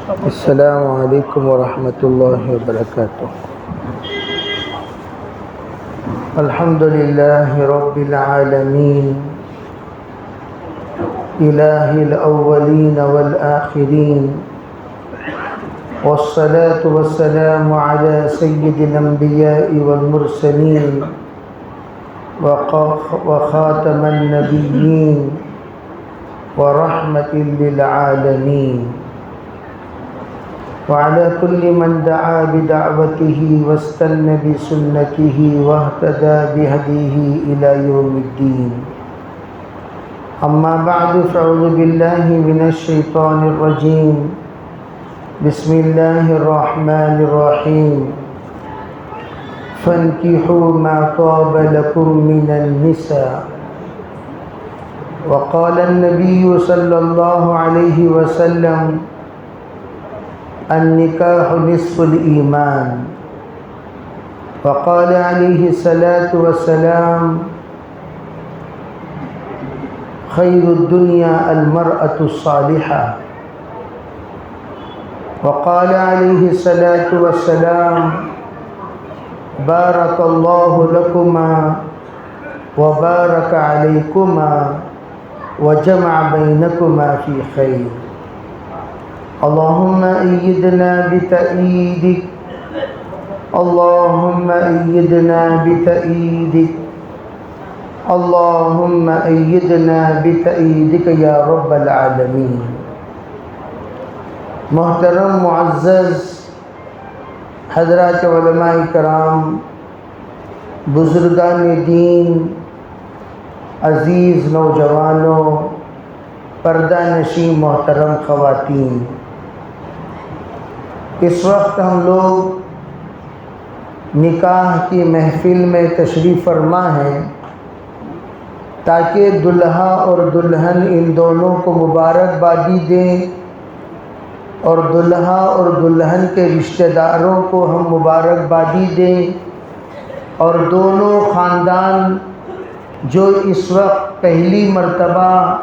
السلام علیکم ورحمۃ اللہ وبرکاتہ۔ الحمد للہ رب العالمین الہ الاولین والآخرین والصلاة والسلام علی سید الانبیاء والمرسلین وخاتم النبیین ورحمۃ للعالمین وعلى كل من دعا بدعوته واستنى بسنته واهتدى بهديه إلى يوم الدين. أما بعد فأعوذ بالله من الشيطان الرجيم. بسم الله الرحمن الرحيم. فانكحوا ما طاب لكم من النساء. وقال النبي صلى الله عليه وسلم: النکاح نصف الایمان. وقال علیہ الصلاة والسلام: خیر الدنیا المرأة الصالحة. وقال علیہ الصلاة والسلام: بارک اللہ لکما وبارک علیکما وجمع بینکما فی خیر. اللهم أيدنا بتأييدك، اللهم أيدنا بتأييدك، اللهم أيدنا بتأييدك يا رب العالمين. محترم معزز حضرات علماء کرام، بزرگان دین، عزیز نوجوانوں، پردہ نشین محترم خواتین، اس وقت ہم لوگ نکاح کی محفل میں تشریف فرما ہیں تاکہ دلہا اور دلہن ان دونوں کو مبارکبادی دیں اور دلہا اور دلہن کے رشتہ داروں کو ہم مبارکبادی دیں، اور دونوں خاندان جو اس وقت پہلی مرتبہ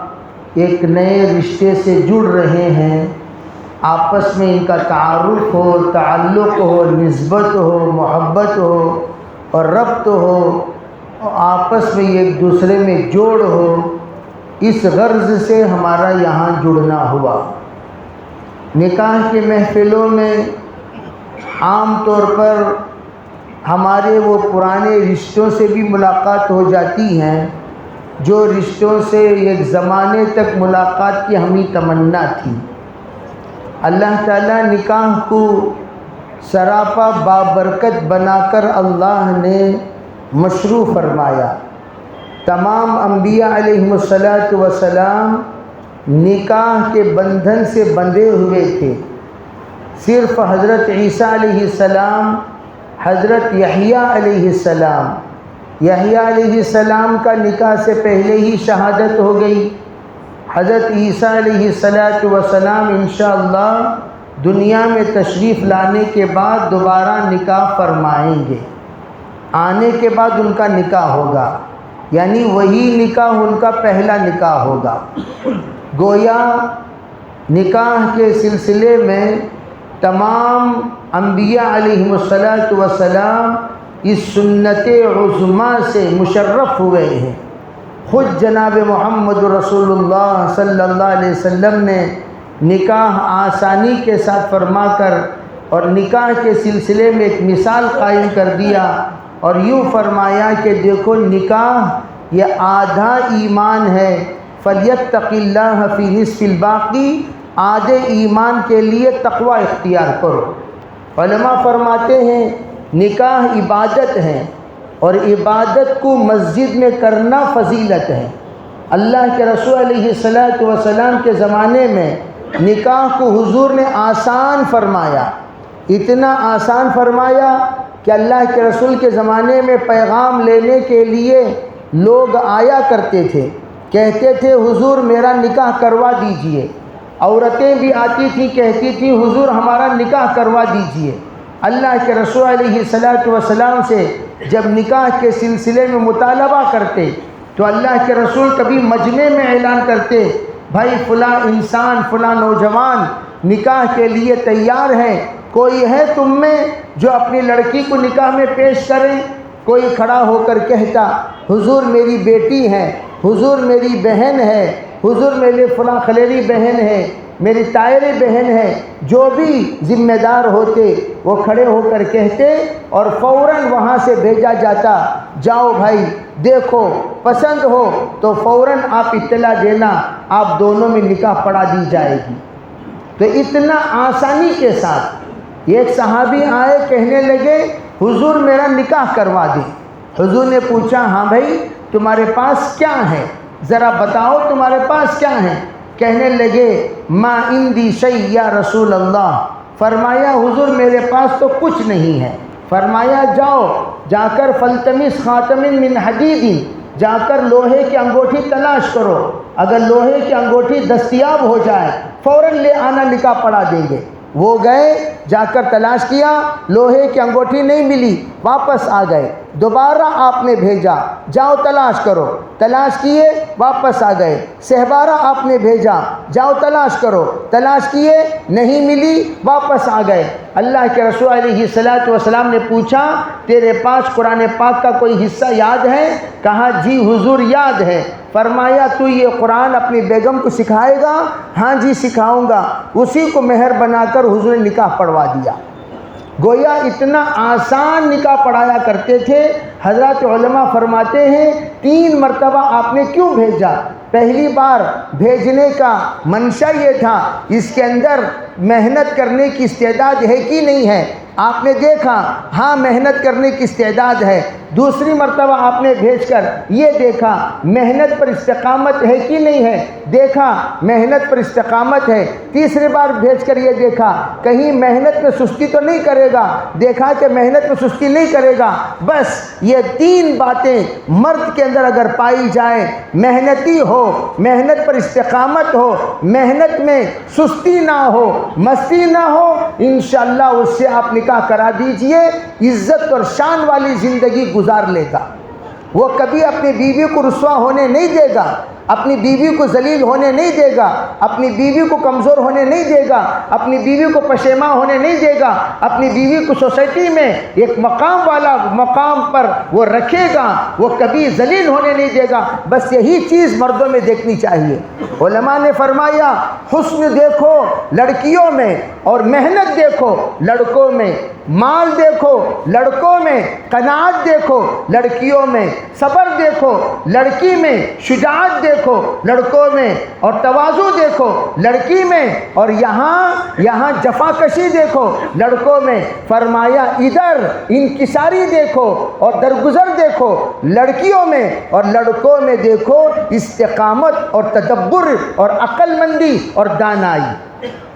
ایک نئے رشتے سے جڑ رہے ہیں، آپس میں ان کا تعارف ہو، تعلق ہو، نسبت ہو، محبت ہو اور ربط ہو، آپس میں ایک دوسرے میں جوڑ ہو، اس غرض سے ہمارا یہاں جڑنا ہوا۔ نکاح کے محفلوں میں عام طور پر ہمارے وہ پرانے رشتوں سے بھی ملاقات ہو جاتی ہیں جو رشتوں سے ایک زمانے تک ملاقات کی ہمیں تمنا تھی۔ اللہ تعالیٰ نکاح کو سراپا بابرکت بنا کر اللہ نے مشروع فرمایا۔ تمام انبیاء علیہم السلام نکاح کے بندھن سے بندھے ہوئے تھے، صرف حضرت عیسیٰ علیہ السلام، حضرت یحییٰ علیہ السلام، یحییٰ علیہ السلام کا نکاح سے پہلے ہی شہادت ہو گئی۔ حضرت عیسیٰ علیہ السلام انشاءاللہ دنیا میں تشریف لانے کے بعد دوبارہ نکاح فرمائیں گے، آنے کے بعد ان کا نکاح ہوگا، یعنی وہی نکاح ان کا پہلا نکاح ہوگا۔ گویا نکاح کے سلسلے میں تمام انبیاء علیہم السلام اس سنت عظمیٰ سے مشرف ہوئے ہیں۔ خود جناب محمد رسول اللہ صلی اللہ علیہ وسلم نے نکاح آسانی کے ساتھ فرما کر اور نکاح کے سلسلے میں ایک مثال قائم کر دیا اور یوں فرمایا کہ دیکھو نکاح یہ آدھا ایمان ہے، فَلْيَتَّقِ اللَّهَ فِي نِصْفِ الْبَاقِي، آدھے ایمان کے لیے تقوی اختیار کرو۔ علماء فرماتے ہیں نکاح عبادت ہے اور عبادت کو مسجد میں کرنا فضیلت ہے۔ اللہ کے رسول علیہ السلام کے زمانے میں نکاح کو حضور نے آسان فرمایا، اتنا آسان فرمایا کہ اللہ کے رسول کے زمانے میں پیغام لینے کے لیے لوگ آیا کرتے تھے، کہتے تھے حضور میرا نکاح کروا دیجئے۔ عورتیں بھی آتی تھیں، کہتی تھیں حضور ہمارا نکاح کروا دیجئے۔ اللہ کے رسول علیہ السلام سے جب نکاح کے سلسلے میں مطالبہ کرتے تو اللہ کے رسول کبھی مجمع میں اعلان کرتے، بھائی فلاں انسان فلاں نوجوان نکاح کے لیے تیار ہیں؟ کوئی ہے تم میں جو اپنی لڑکی کو نکاح میں پیش کریں؟ کوئی کھڑا ہو کر کہتا حضور میری بیٹی ہے، حضور میری بہن ہے، حضور میرے فلاں خلیری بہن ہے، میری طاہری بہن ہے۔ جو بھی ذمہ دار ہوتے وہ کھڑے ہو کر کہتے اور فوراً وہاں سے بھیجا جاتا، جاؤ بھائی دیکھو، پسند ہو تو فوراً آپ اطلاع دینا، آپ دونوں میں نکاح پڑھا دی جائے گی۔ تو اتنا آسانی کے ساتھ ایک صحابی آئے، کہنے لگے حضور میرا نکاح کروا دیں۔ حضور نے پوچھا ہاں بھائی تمہارے پاس کیا ہے، ذرا بتاؤ تمہارے پاس کیا ہے؟ کہنے لگے ما عندی شیء یا رسول اللہ۔ فرمایا حضور میرے پاس تو کچھ نہیں ہے۔ فرمایا جاؤ جا کر فلتمس خاتم من حدید، جا کر لوہے کی انگوٹھی تلاش کرو، اگر لوہے کی انگوٹھی دستیاب ہو جائے فوراً لے آنا، نکاح پڑھا دیں گے۔ وہ گئے، جا کر تلاش کیا، لوہے کی انگوٹھی نہیں ملی، واپس آ گئے۔ دوبارہ آپ نے بھیجا جاؤ تلاش کرو، تلاش کیے واپس آ گئے۔ سہبارہ آپ نے بھیجا جاؤ تلاش کرو، تلاش کیے نہیں ملی، واپس آ گئے۔ اللہ کے رسول علیہ الصلوۃ والسلام نے پوچھا تیرے پاس قرآن پاک کا کوئی حصہ یاد ہے؟ کہا جی حضور یاد ہے۔ فرمایا تو یہ قرآن اپنی بیگم کو سکھائے گا؟ ہاں جی سکھاؤں گا۔ اسی کو مہر بنا کر حضور نے نکاح پڑھوا دیا۔ گویا اتنا آسان نکاح پڑھایا کرتے تھے۔ حضرات علماء فرماتے ہیں 3 مرتبہ آپ نے کیوں بھیجا؟ پہلی بار بھیجنے کا منشا یہ تھا اس کے اندر محنت کرنے کی استعداد ہے کہ نہیں ہے؟ آپ نے دیکھا ہاں محنت کرنے کی استعداد ہے۔ دوسری مرتبہ آپ نے بھیج کر یہ دیکھا محنت پر استقامت ہے کہ نہیں ہے؟ دیکھا محنت پر استقامت ہے۔ تیسری بار بھیج کر یہ دیکھا کہیں محنت میں سستی تو نہیں کرے گا؟ دیکھا کہ محنت میں سستی نہیں کرے گا۔ بس یہ 3 باتیں مرد کے اندر اگر پائی جائیں، محنتی ہو، محنت پر استقامت ہو، محنت میں سستی نہ ہو، مستی نہ ہو، انشاءاللہ اس سے آپ نکاح کرا دیجئے، عزت اور شان والی زندگی گزار لے گا۔ وہ کبھی اپنی بیوی کو رسوا ہونے نہیں دے گا، اپنی بیوی کو ذلیل ہونے نہیں دے گا، اپنی بیوی کو کمزور ہونے نہیں دے گا، اپنی بیوی کو پشیماں ہونے نہیں دے گا، اپنی بیوی کو سوسائٹی میں ایک مقام والا مقام پر وہ رکھے گا، وہ کبھی ذلیل ہونے نہیں دے گا۔ بس یہی چیز مردوں میں دیکھنی چاہیے۔ علماء نے فرمایا حسن دیکھو لڑکیوں میں اور محنت دیکھو لڑکوں میں، مال دیکھو لڑکوں میں، قناعت دیکھو لڑکیوں میں، صبر دیکھو لڑکی میں، شجاعت دیکھو لڑکوں میں، اور تواضع دیکھو لڑکی میں، اور یہاں جفا کشی دیکھو لڑکوں میں۔ فرمایا ادھر انکساری دیکھو اور درگزر دیکھو لڑکیوں میں، اور لڑکوں میں دیکھو استقامت اور تدبر اور عقل مندی اور دانائی۔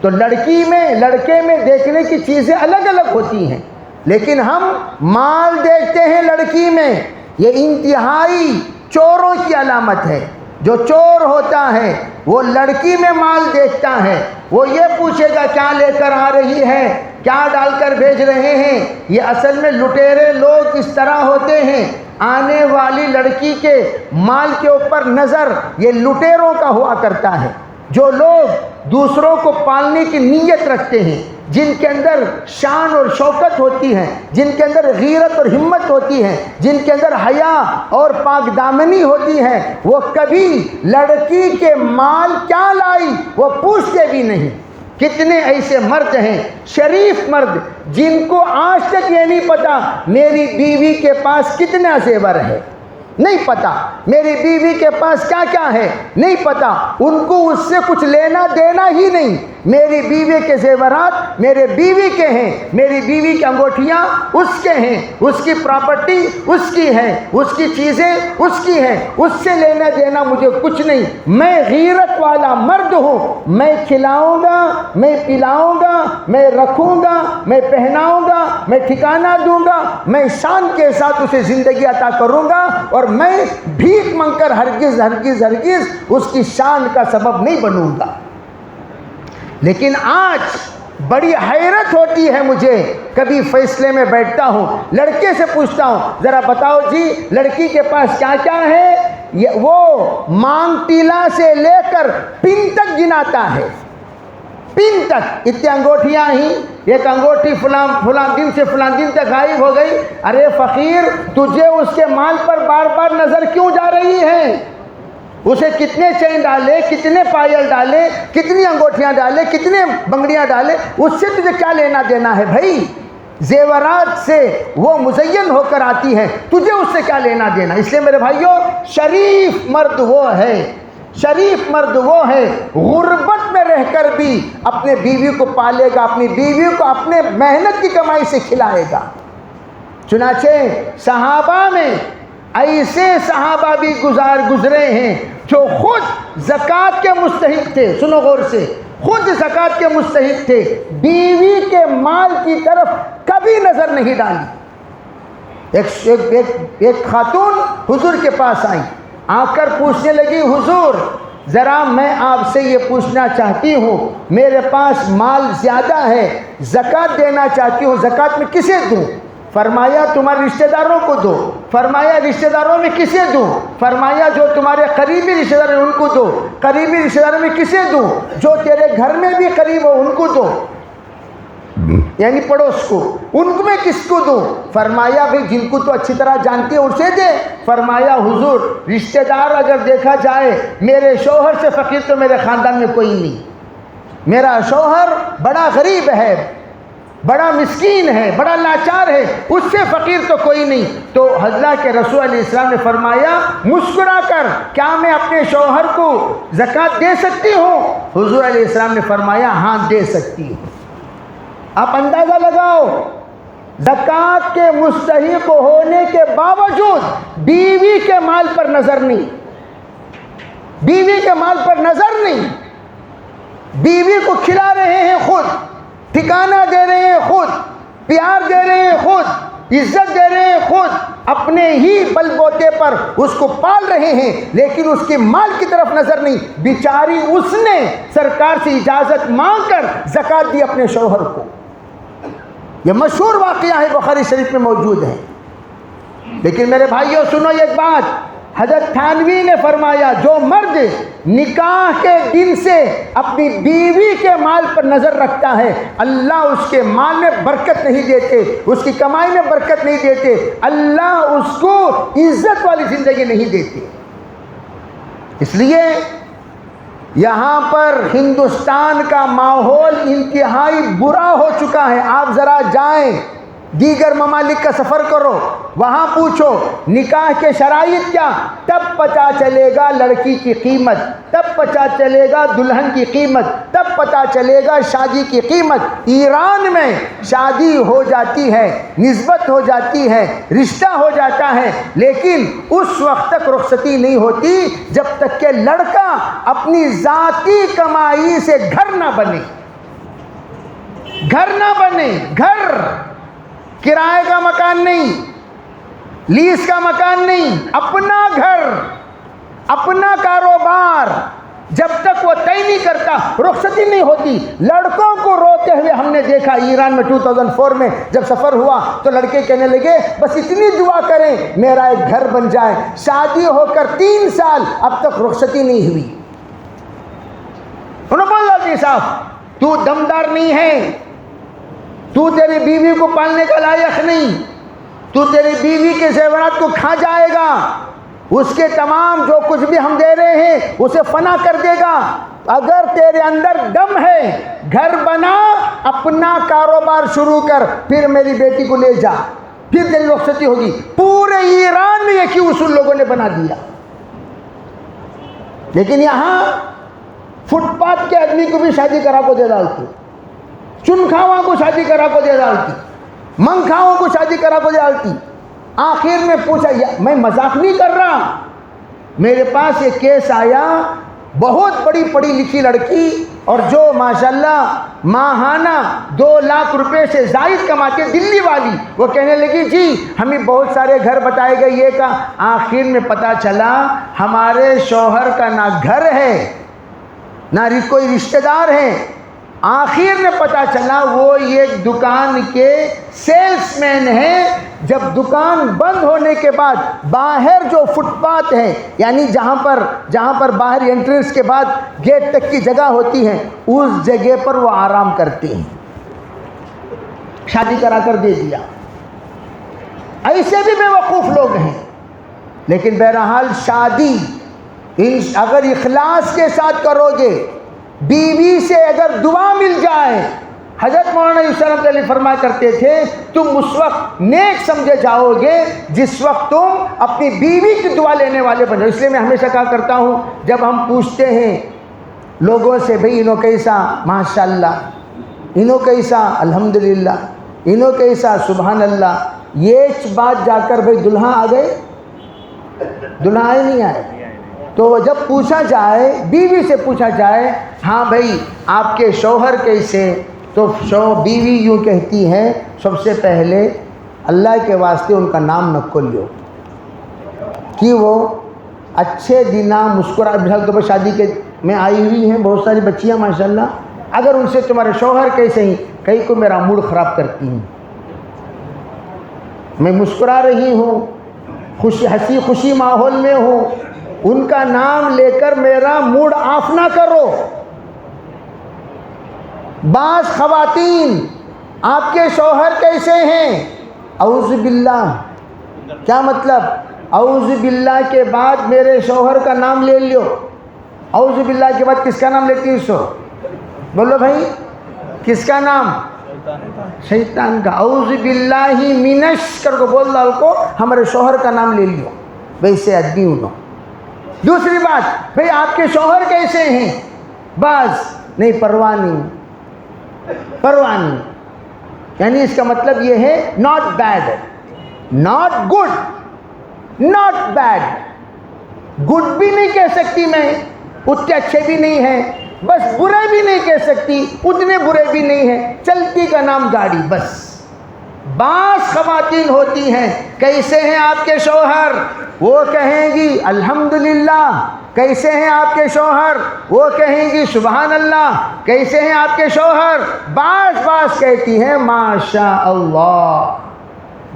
تو لڑکی میں لڑکے میں دیکھنے کی چیزیں الگ الگ ہوتی ہیں، لیکن ہم مال دیکھتے ہیں لڑکی میں، یہ انتہائی چوروں کی علامت ہے۔ جو چور ہوتا ہے وہ لڑکی میں مال دیکھتا ہے، وہ یہ پوچھے گا کیا لے کر آ رہی ہے، کیا ڈال کر بھیج رہے ہیں۔ یہ اصل میں لٹیرے لوگ اس طرح ہوتے ہیں، آنے والی لڑکی کے مال کے اوپر نظر یہ لٹیروں کا ہوا کرتا ہے۔ جو لوگ دوسروں کو پالنے کی نیت رکھتے ہیں، جن کے اندر شان اور شوکت ہوتی ہے، جن کے اندر غیرت اور ہمت ہوتی ہے، جن کے اندر حیا اور پاک دامنی ہوتی ہے، وہ کبھی لڑکی کے مال کیا لائی وہ پوچھتے بھی نہیں۔ کتنے ایسے مرد ہیں شریف مرد جن کو آج تک یہ نہیں پتا میری بیوی کے پاس کتنا زیور ہے، نہیں پتا میری بیوی کے پاس کیا کیا ہے، نہیں پتا، ان کو اس سے کچھ لینا دینا ہی نہیں۔ میری بیوی کے زیورات میرے بیوی کے ہیں، میری بیوی کی انگوٹھیاں اس کے ہیں، اس کی پراپرٹی اس کی ہے، اس کی چیزیں اس کی ہیں، اس سے لینا دینا مجھے کچھ نہیں۔ میں غیرت والا مرد ہوں، میں کھلاؤں گا، میں پلاؤں گا، میں رکھوں گا، میں پہناؤں گا، میں ٹھکانہ دوں گا، میں شان کے ساتھ اسے زندگی عطا کروں گا، اور میں بھیک مانگ کر ہرگز ہرگز ہرگز اس کی شان کا سبب نہیں بنوں گا۔ لیکن آج بڑی حیرت ہوتی ہے مجھے، کبھی فیصلے میں بیٹھتا ہوں، لڑکے سے پوچھتا ہوں ذرا بتاؤ جی لڑکی کے پاس کیا کیا ہے؟ وہ مانگ ٹیلا سے لے کر پن تک گناتا ہے، پن تک اتنی انگوٹھیاں ہی، ایک انگوٹھی فلاں دن سے فلاں دن تک غائب ہو گئی. ارے فقیر، تجھے اس کے مال پر بار بار نظر کیوں جا رہی ہے؟ اسے کتنے چین ڈالے، کتنے پائل ڈالے، کتنی انگوٹھیاں ڈالے، کتنے بنگڑیاں ڈالے، اس سے تجھے کیا لینا دینا ہے بھائی؟ زیورات سے وہ مزین ہو کر آتی ہے، تجھے اس سے کیا لینا دینا؟ اس لیے میرے بھائیوں، شریف مرد وہ ہے، شریف مرد وہ ہے غربت میں رہ کر بھی اپنے بیوی کو پالے گا، اپنی بیوی کو اپنے محنت کی کمائی سے کھلائے گا. چنانچہ صحابہ میں ایسے صحابہ بھی گزرے ہیں جو خود زکوٰۃ کے مستحق تھے. سنو غور سے، خود زکوٰۃ کے مستحق تھے، بیوی کے مال کی طرف کبھی نظر نہیں ڈالی. ایک خاتون حضور کے پاس آئی، آ کر پوچھنے لگی، حضور ذرا میں آپ سے یہ پوچھنا چاہتی ہوں، میرے پاس مال زیادہ ہے، زکوٰۃ دینا چاہتی ہوں، زکوٰۃ میں کسے دوں؟ فرمایا تمہارے رشتہ داروں کو دو. فرمایا رشتہ داروں میں کسے دوں؟ فرمایا جو تمہارے قریبی رشتہ دار ہیں ان کو دو. قریبی رشتہ داروں میں کسے دوں؟ جو تیرے گھر میں بھی قریب ہو ان کو دو، یعنی پڑوس کو. ان میں کس کو دوں؟ فرمایا بھئی جن کو تو اچھی طرح جانتے ہو اسے دے. فرمایا حضور رشتہ دار اگر دیکھا جائے، میرے شوہر سے فقیر تو میرے خاندان میں کوئی نہیں. میرا شوہر بڑا غریب ہے، بڑا مسکین ہے، بڑا لاچار ہے، اس سے فقیر تو کوئی نہیں. تو حضرت کے رسول علیہ السلام نے فرمایا مسکرا کر، کیا میں اپنے شوہر کو زکوٰۃ دے سکتی ہوں؟ حضور علیہ السلام نے فرمایا ہاں دے سکتی ہوں. آپ اندازہ لگاؤ، زکوٰۃ کے مستحق ہونے کے باوجود بیوی کے مال پر نظر نہیں، بیوی کے مال پر نظر نہیں. بیوی کو کھلا رہے ہیں خود، ٹھکانہ دے رہے ہیں خود، پیار دے رہے ہیں خود، عزت دے رہے ہیں خود، اپنے ہی بل بوتے پر اس کو پال رہے ہیں، لیکن اس کے مال کی طرف نظر نہیں. بیچاری اس نے سرکار سے اجازت مانگ کر زکوٰۃ دی اپنے شوہر کو. یہ مشہور واقعہ ہے، بخاری شریف میں موجود ہے. لیکن میرے بھائیوں سنو ایک بات، حضرت تھانوی نے فرمایا جو مرد نکاح کے دن سے اپنی بیوی کے مال پر نظر رکھتا ہے، اللہ اس کے مال میں برکت نہیں دیتے، اس کی کمائی میں برکت نہیں دیتے، اللہ اس کو عزت والی زندگی نہیں دیتے. اس لیے یہاں پر ہندوستان کا ماحول انتہائی برا ہو چکا ہے. آپ ذرا جائیں، دیگر ممالک کا سفر کرو، وہاں پوچھو نکاح کے شرائط کیا، تب پتہ چلے گا لڑکی کی قیمت، تب پتہ چلے گا دلہن کی قیمت، تب پتہ چلے گا شادی کی قیمت. ایران میں شادی ہو جاتی ہے، نسبت ہو جاتی ہے، رشتہ ہو جاتا ہے، لیکن اس وقت تک رخصتی نہیں ہوتی جب تک کہ لڑکا اپنی ذاتی کمائی سے گھر نہ بنے. گھر نہ بنے، گھر کرائے کا مکان نہیں، لیز کا مکان نہیں، اپنا گھر، اپنا کاروبار. جب تک وہ طے نہیں کرتا رخصتی نہیں ہوتی. لڑکوں کو روتے ہوئے ہم نے دیکھا ایران میں 2004 میں جب سفر ہوا تو لڑکے کہنے لگے بس اتنی دعا کریں میرا ایک گھر بن جائے. شادی ہو کر 3 سال اب تک رخصتی نہیں ہوئی. انہوں نے بولا جی صاحب تو دمدار نہیں ہے، تو تیری بیوی کو پالنے کا لائق نہیں، تو تیری بیوی کے زیورات کو کھا جائے گا، اس کے تمام جو کچھ بھی ہم دے رہے ہیں اسے فنا کر دے گا. اگر تیرے اندر دم ہے گھر بنا، اپنا کاروبار شروع کر، پھر میری بیٹی کو لے جا، پھر تیری رخصتی ہوگی. پورے ایران میں ایک ہی اصول لوگوں نے بنا دیا. لیکن یہاں فٹ پاتھ کے آدمی کو بھی شادی کرا کو دے ڈالتے، چنکھاواں کو شادی کرا کو دے ڈالتی، منکھاؤں کو شادی کرا کو دے ڈالتی. آخر میں پوچھا، میں مذاق نہیں کر رہا، میرے پاس ایک کیس آیا، بہت بڑی پڑھی لکھی لڑکی اور جو ماشاءاللہ ماہانہ 2 لاکھ روپے سے زائد کماتے، دلی والی، وہ کہنے لگی جی ہمیں بہت سارے گھر بتائے گئے یہ کا. آخر میں پتہ چلا ہمارے شوہر کا نہ گھر ہے نہ کوئی رشتہ دار ہے. آخر میں پتہ چلا وہ ایک دکان کے سیلس مین ہیں، جب دکان بند ہونے کے بعد باہر جو فٹ پاتھ ہے، یعنی جہاں پر باہر انٹرنس کے بعد گیٹ تک کی جگہ ہوتی ہے، اس جگہ پر وہ آرام کرتے ہیں. شادی کرا کر دے دیا. ایسے بھی بے وقوف لوگ ہیں. لیکن بہرحال شادی اگر اخلاص کے ساتھ کرو گے، بیوی سے اگر دعا مل جائے، حضرت مولانا یوسف رحمۃ اللہ فرمایا کرتے تھے تم اس وقت نیک سمجھے جاؤ گے جس وقت تم اپنی بیوی کی دعا لینے والے بن جاؤ. اس لیے میں ہمیشہ کہا کرتا ہوں، جب ہم پوچھتے ہیں لوگوں سے بھئی انہوں کیسا، ماشاء اللہ، انہوں کیسا، الحمدللہ، انہوں کیسا، سبحان اللہ، یہ بات جا کر بھئی دلہا آ گئے، دلہا آئے نہیں آئے. تو جب پوچھا جائے، بیوی سے پوچھا جائے ہاں بھئی آپ کے شوہر کیسے، تو بیوی یوں کہتی ہے سب سے پہلے اللہ کے واسطے ان کا نام نہ کھولیو کہ وہ اچھے دنہ مسکرا. تو شادی کے میں آئی ہوئی ہیں بہت ساری بچیاں ماشاءاللہ، اگر ان سے تمہارے شوہر کیسے ہی کہیں کو میرا موڈ خراب کرتی ہیں، میں مسکرا رہی ہوں، ہنسی خوشی ماحول میں ہوں، ان کا نام لے کر میرا موڈ آف نہ کرو. بعض خواتین آپ کے شوہر کیسے ہیں، اعوذ باللہ، کیا مطلب، اعوذ باللہ کے بعد میرے شوہر کا نام لے لیو. اعوذ باللہ کے بعد کس کا نام لیتی ہو؟ بولو بھائی، کس کا نام؟ شیطان کا. اعوذ باللہ منش کر کو بول ڈال کو ہمارے شوہر کا نام لے لیو، ویسے آدمی انہوں. دوسری بات، بھئی آپ کے شوہر کیسے ہیں، بعض نہیں پرواہ نہیں، یعنی اس کا مطلب یہ ہے not bad, not good, not bad. Good بھی نہیں کہہ سکتی میں، اتنے اچھے بھی نہیں ہیں، بس برے بھی نہیں کہہ سکتی، اتنے برے بھی نہیں ہیں، چلتی کا نام گاڑی بس. بعض خواتین ہوتی ہیں کیسے ہیں آپ کے شوہر، وہ کہیں گی الحمدللہ. کیسے ہیں آپ کے شوہر، وہ کہیں گی سبحان اللہ. کیسے ہیں آپ کے شوہر، بعض کہتی ہیں ماشاء اللہ.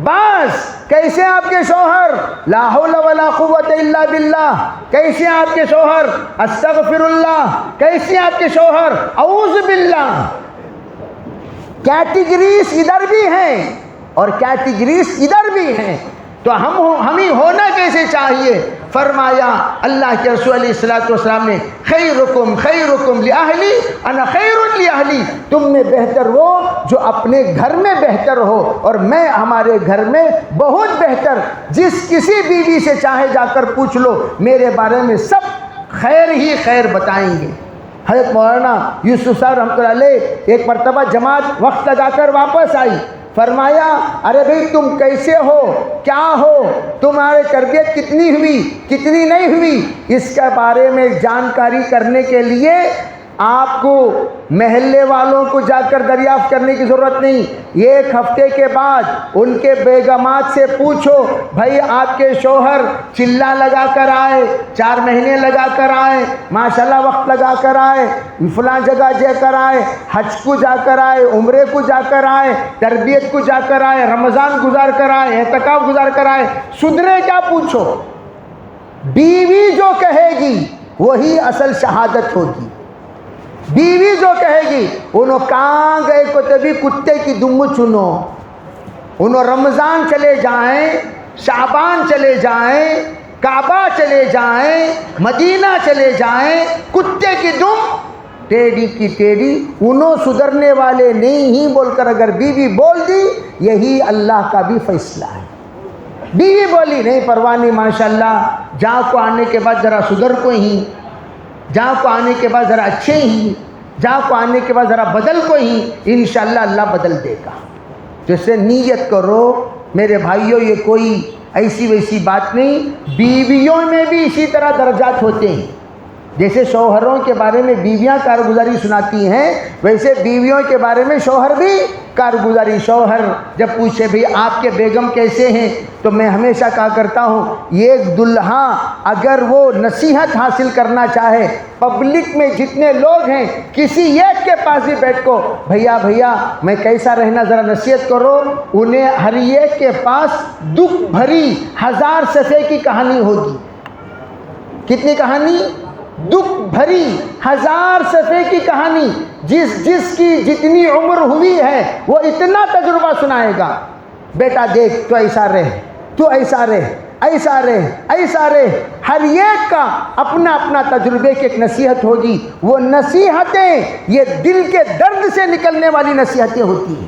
بعض کیسے آپ کے شوہر، لا حول ولا قوت الا باللہ. کیسے آپ کے شوہر، استغفر اللہ. کیسے آپ کے شوہر، اعوذ باللہ. کیٹیگریز ادھر بھی ہیں اور کیٹیگریز ادھر بھی ہیں. تو ہمیں ہونا کیسے چاہیے؟ فرمایا اللہ کے رسول علیہ السلام نے خیرکم لأہلی انا خیر لأہلی. تم میں بہتر وہ جو اپنے گھر میں بہتر ہو اور میں ہمارے گھر میں بہت بہتر. جس کسی بیوی سے چاہے جا کر پوچھ لو، میرے بارے میں سب خیر ہی خیر بتائیں گے. حضرت مولانا یوسف صاحب رحمۃ اللہ علیہ ایک مرتبہ جماعت وقت لگا کر واپس آئی. فرمایا ارے بھئی تم کیسے ہو، کیا ہو، تمہاری تربیت کتنی ہوئی، کتنی نہیں ہوئی، اس کے بارے میں جانکاری کرنے کے لیے آپ کو محلے والوں کو جا کر دریافت کرنے کی ضرورت نہیں. ایک ہفتے کے بعد ان کے بیگمات سے پوچھو، بھائی آپ کے شوہر چلا لگا کر آئے، 4 مہینے لگا کر آئے، ماشاءاللہ وقت لگا کر آئے، فلاں جگہ جا کر آئے، حج کو جا کر آئے، عمرے کو جا کر آئے، تربیت کو جا کر آئے، رمضان گزار کر آئے، اعتکاف گزار کر آئے، سدھرے کیا پوچھو. بیوی جو کہے گی وہی اصل شہادت ہوگی. بیوی جو کہے گی انہوں کہاں گئے کو تبھی کتے کی دم چنو، انہوں رمضان چلے جائیں، شعبان چلے جائیں، کعبہ چلے جائیں، مدینہ چلے جائیں، کتے کی دم ٹیڑھی کی ٹیڑھی، انہوں سدھرنے والے نہیں ہی بول کر اگر بیوی بول دی، یہی اللہ کا بھی فیصلہ ہے. بیوی بولی نہیں پرواہ نہیں ماشاءاللہ، جہاں کو آنے کے بعد ذرا سدھر کو ہی، جہاں کو آنے کے بعد ذرا اچھے ہی، جہاں کو آنے کے بعد ذرا بدل کو ہی، انشاءاللہ اللہ بدل دے گا. جیسے نیت کرو میرے بھائیوں، یہ کوئی ایسی ویسی بات نہیں. بیویوں میں بھی اسی طرح درجات ہوتے ہیں. جیسے شوہروں کے بارے میں بیویاں کارگزاری سناتی ہیں، ویسے بیویوں کے بارے میں شوہر بھی کارگزاری. شوہر جب پوچھے بھئی آپ کے بیگم کیسے ہیں، تو میں ہمیشہ کہا کرتا ہوں ایک دلہا اگر وہ نصیحت حاصل کرنا چاہے، پبلک میں جتنے لوگ ہیں کسی ایک کے پاس بھی بیٹھ کو بھیا میں کیسا رہنا ذرا نصیحت کرو، انہیں ہر ایک کے پاس دکھ بھری 1000 صفحے کی کہانی ہوگی. کتنی کہانی؟ دکھ بھری 1000 صفحے کی کہانی. جس کی جتنی عمر ہوئی ہے وہ اتنا تجربہ سنائے گا. بیٹا دیکھ تو ایسا رہ، تو ایسا رہ، ایسا رہ، ایسا رہ. ہر ایک کا اپنا اپنا تجربے کی ایک نصیحت ہوگی. وہ نصیحتیں یہ دل کے درد سے نکلنے والی نصیحتیں ہوتی ہیں.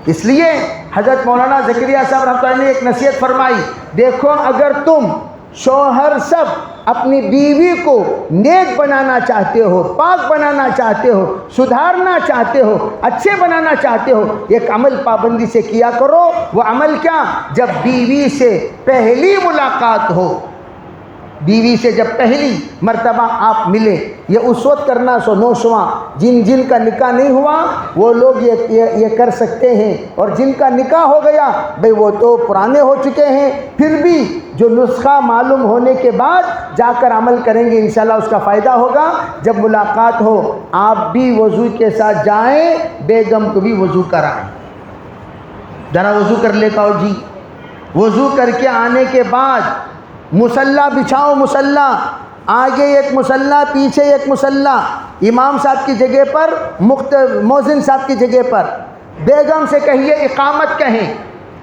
اس لیے حضرت مولانا زکریہ صاحب رحمۃ اللہ نے ایک نصیحت فرمائی، دیکھو اگر تم شوہر سب اپنی بیوی کو نیک بنانا چاہتے ہو، پاک بنانا چاہتے ہو، سدھارنا چاہتے ہو، اچھے بنانا چاہتے ہو، ایک عمل پابندی سے کیا کرو. وہ عمل کیا؟ جب بیوی سے پہلی ملاقات ہو، بیوی سے جب پہلی مرتبہ آپ ملے، یہ اس وقت کرنا سو نوشواں. جن کا نکاح نہیں ہوا وہ لوگ یہ کر سکتے ہیں، اور جن کا نکاح ہو گیا بھئی وہ تو پرانے ہو چکے ہیں. پھر بھی جو نسخہ معلوم ہونے کے بعد جا کر عمل کریں گے انشاءاللہ اس کا فائدہ ہوگا. جب ملاقات ہو آپ بھی وضو کے ساتھ جائیں، بیگم کو بھی وضو کرائیں. ذرا وضو کر لیتا ہو جی. وضو کر کے آنے کے بعد مصلی بچھاؤ. مصلی آگے ایک مصلی، پیچھے ایک مصلی، امام صاحب کی جگہ پر، مؤذن صاحب کی جگہ پر. بیگم سے کہیے اقامت کہیں.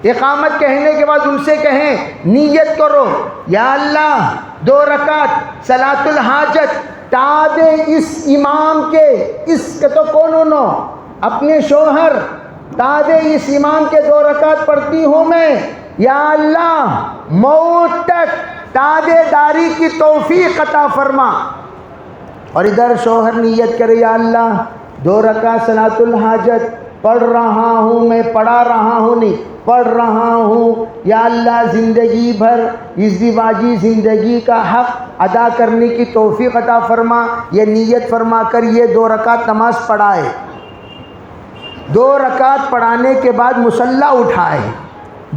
اقامت کہنے کے بعد ان سے کہیں نیت کرو، یا اللہ 2 رکعت صلاۃ الحاجت تابع اس امام کے، اس کے تو کون انہوں اپنے شوہر، تابع اس امام کے 2 رکعت پڑھتی ہوں میں، یا اللہ موت تک تابع داری کی توفیق عطا فرما. اور ادھر شوہر نیت کرے، یا اللہ 2 رکعت صلاۃ الحاجت پڑھ رہا ہوں، میں پڑھا رہا ہوں نہیں، پڑھ رہا ہوں. یا اللہ زندگی بھر ازدواجی زندگی کا حق ادا کرنے کی توفیق عطا فرما. یہ نیت فرما کر یہ 2 رکعت نماز پڑھائے. 2 رکعت پڑھانے کے بعد مصلی اٹھائے،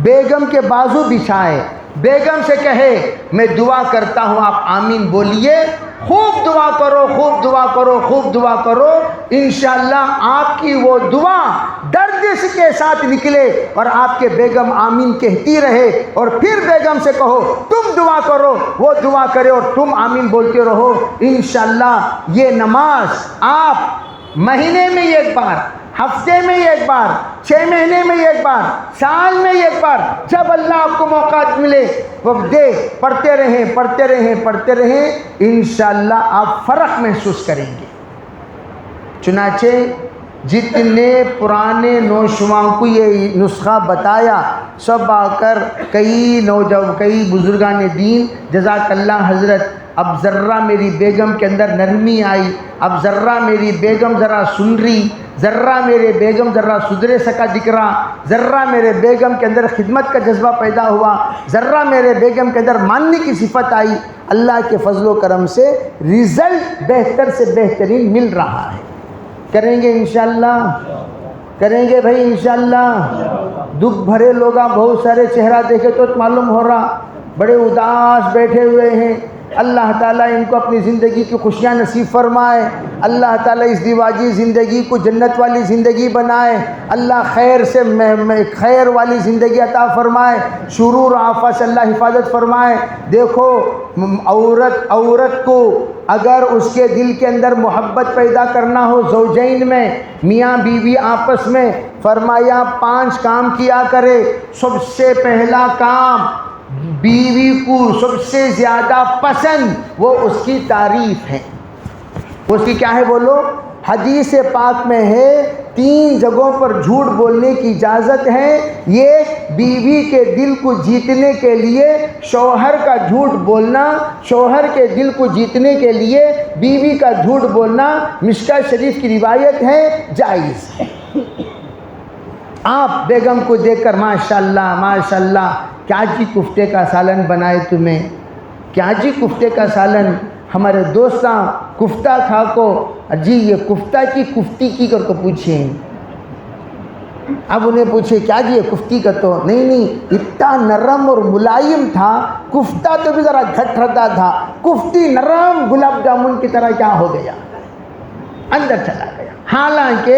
بیگم کے بازو بچھائے، بیگم سے کہے میں دعا کرتا ہوں آپ آمین بولیے. خوب دعا کرو، خوب دعا کرو، خوب دعا کرو. انشاءاللہ آپ کی وہ دعا درد کے ساتھ نکلے اور آپ کے بیگم آمین کہتی رہے. اور پھر بیگم سے کہو تم دعا کرو، وہ دعا کرے اور تم آمین بولتے رہو. انشاءاللہ یہ نماز آپ مہینے میں ایک بار، ہفتے میں ایک بار، 6 مہینے میں ایک بار، سال میں ایک بار، جب اللہ آپ کو موقع ملے وہ دے، پڑھتے رہیں پڑھتے رہیں پڑھتے رہیں. انشاءاللہ آپ فرق محسوس کریں گے. چنانچہ جتنے پرانے نوجوانوں کو یہ نسخہ بتایا سب آ کر کئی بزرگان دین جزاک اللہ حضرت، اب ذرہ میری بیگم کے اندر نرمی آئی، اب ذرہ میری بیگم ذرا سن رہی، ذرہ میرے بیگم ذرا سدھرے سکا دکھ رہا، ذرہ میرے بیگم کے اندر خدمت کا جذبہ پیدا ہوا، ذرہ میرے بیگم کے اندر ماننے کی صفت آئی. اللہ کے فضل و کرم سے رزلٹ بہتر سے بہترین مل رہا ہے. کریں گے انشاءاللہ، کریں گے بھائی انشاءاللہ. دکھ بھرے لوگ بہت سارے چہرہ دیکھے تو معلوم ہو رہا بڑے اداس بیٹھے ہوئے ہیں. اللہ تعالیٰ ان کو اپنی زندگی کی خوشیاں نصیب فرمائے. اللہ تعالیٰ اس دیواجی زندگی کو جنت والی زندگی بنائے. اللہ خیر سے خیر والی زندگی عطا فرمائے. شرور آفات سے اللہ حفاظت فرمائے. دیکھو عورت کو اگر اس کے دل کے اندر محبت پیدا کرنا ہو زوجین میں، میاں بیوی آپس میں، فرمایا 5 کام کیا کرے. سب سے پہلا کام بیوی کو سب سے زیادہ پسند وہ اس کی تعریف ہے. اس کی کیا ہے بولو؟ حدیث پاک میں ہے 3 جگہوں پر جھوٹ بولنے کی اجازت ہے. یہ بیوی کے دل کو جیتنے کے لیے شوہر کا جھوٹ بولنا، شوہر کے دل کو جیتنے کے لیے بیوی کا جھوٹ بولنا مشکاۃ شریف کی روایت ہے، جائز ہے. آپ بیگم کو دیکھ کر ماشاءاللہ ماشاءاللہ کیا جی کفتے کا سالن بنائے تمہیں، کیا جی کفتے کا سالن، ہمارے دوستاں کفتہ کھا کو جی یہ کفتہ کی کفتی کی کر کو پوچھیں. اب انہیں پوچھے کیا جی یہ کفتی کا تو نہیں اتنا نرم اور ملائم تھا, کفتہ تو بھی ذرا گھٹ رہتا تھا, کفتی نرم گلاب جامن کی طرح کیا ہو گیا, اندر چلا گیا. حالانکہ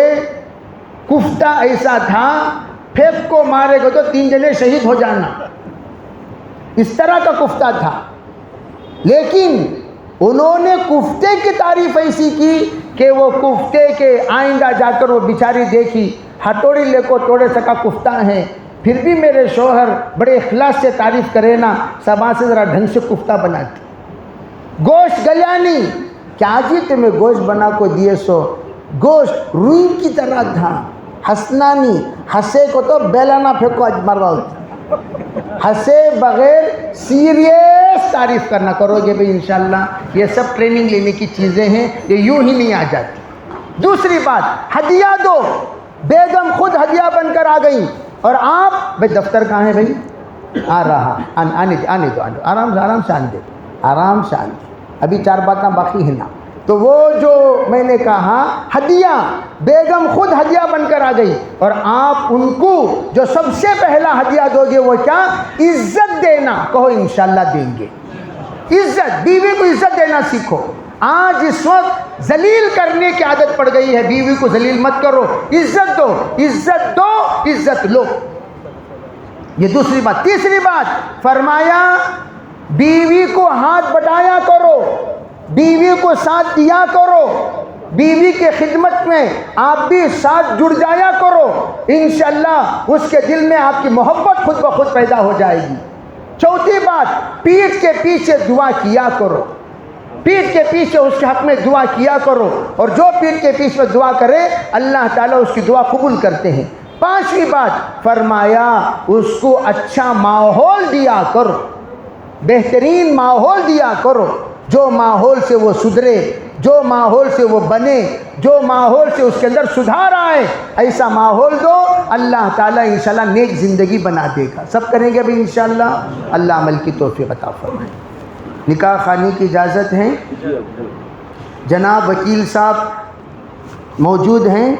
کفتہ ایسا تھا پھیپ کو مارے گا تو 3 جنے شہید ہو جانا, اس طرح کا کفتہ تھا. لیکن انہوں نے کفتے کی تعریف ایسی کی کہ وہ کفتے کے آئندہ جا کر وہ بیچاری دیکھی ہتھوڑی لے کو توڑے سکا کفتہ ہے, پھر بھی میرے شوہر بڑے اخلاص سے تعریف کرے نا, سبا سے ذرا ڈھنگ سے کفتہ بناتی. گوشت گلیا نہیں, کیا جی تمہیں گوشت بنا کو دیے سو, گوشت روئی کی طرح تھا, ہنسنا نہیں, ہنسے کو تو بیلانا پھینکو اج مر رہا ہوتا, ہنسے بغیر سیریس تعریف کرنا کرو گے بھئی انشاءاللہ. یہ سب ٹریننگ لینے کی چیزیں ہیں, یہ یوں ہی نہیں آ جاتی. دوسری بات, ہدیہ دو. بیگم خود ہدیہ بن کر آ گئی اور آپ بھئی دفتر کہاں ہے بھئی, آ رہا, آنے دو آرام سے آنے دے, آرام سے آنے دے, ابھی 4 باتیں باقی ہیں نا. تو وہ جو میں نے کہا ہدیہ, بیگم خود ہدیہ بن کر آ گئی اور آپ ان کو جو سب سے پہلا ہدیہ دو گے وہ کیا, عزت دینا. کہو انشاءاللہ دیں گے. عزت, بیوی کو عزت دینا سیکھو. آج اس وقت ذلیل کرنے کی عادت پڑ گئی ہے, بیوی کو ذلیل مت کرو, عزت دو, عزت دو, عزت لو. یہ دوسری بات. تیسری بات فرمایا بیوی کو ہاتھ بٹایا کرو, بیوی کو ساتھ دیا کرو, بیوی کے خدمت میں آپ بھی ساتھ جڑ جایا کرو, انشاءاللہ اس کے دل میں آپ کی محبت خود بخود پیدا ہو جائے گی. چوتھی بات, پیٹھ کے پیچھے دعا کیا کرو, پیٹھ کے پیچھے اس کے حق میں دعا کیا کرو, اور جو پیٹھ کے پیچھے دعا کرے اللہ تعالیٰ اس کی دعا قبول کرتے ہیں. 5ویں بات فرمایا اس کو اچھا ماحول دیا کرو, بہترین ماحول دیا کرو, جو ماحول سے وہ سدھرے, جو ماحول سے وہ بنے, جو ماحول سے اس کے اندر سدھار آئے, ایسا ماحول دو, اللہ تعالیٰ انشاءاللہ نیک زندگی بنا دے گا. سب کریں گے بھی انشاءاللہ. اللہ عمل کی توفیق عطا فرمائے. نکاح خوانی کی اجازت ہے. جناب وکیل صاحب موجود ہیں,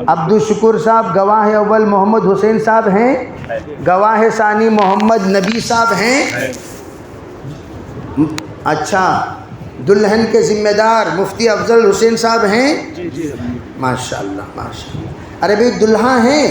عبد الشکر صاحب گواہ اول محمد حسین صاحب ہیں, گواہ ثانی محمد نبی صاحب ہیں. اچھا, دلہن کے ذمہ دار مفتی افضل حسین صاحب ہیں. ماشاءاللہ ماشاءاللہ. ارے بھئی دلہا ہیں,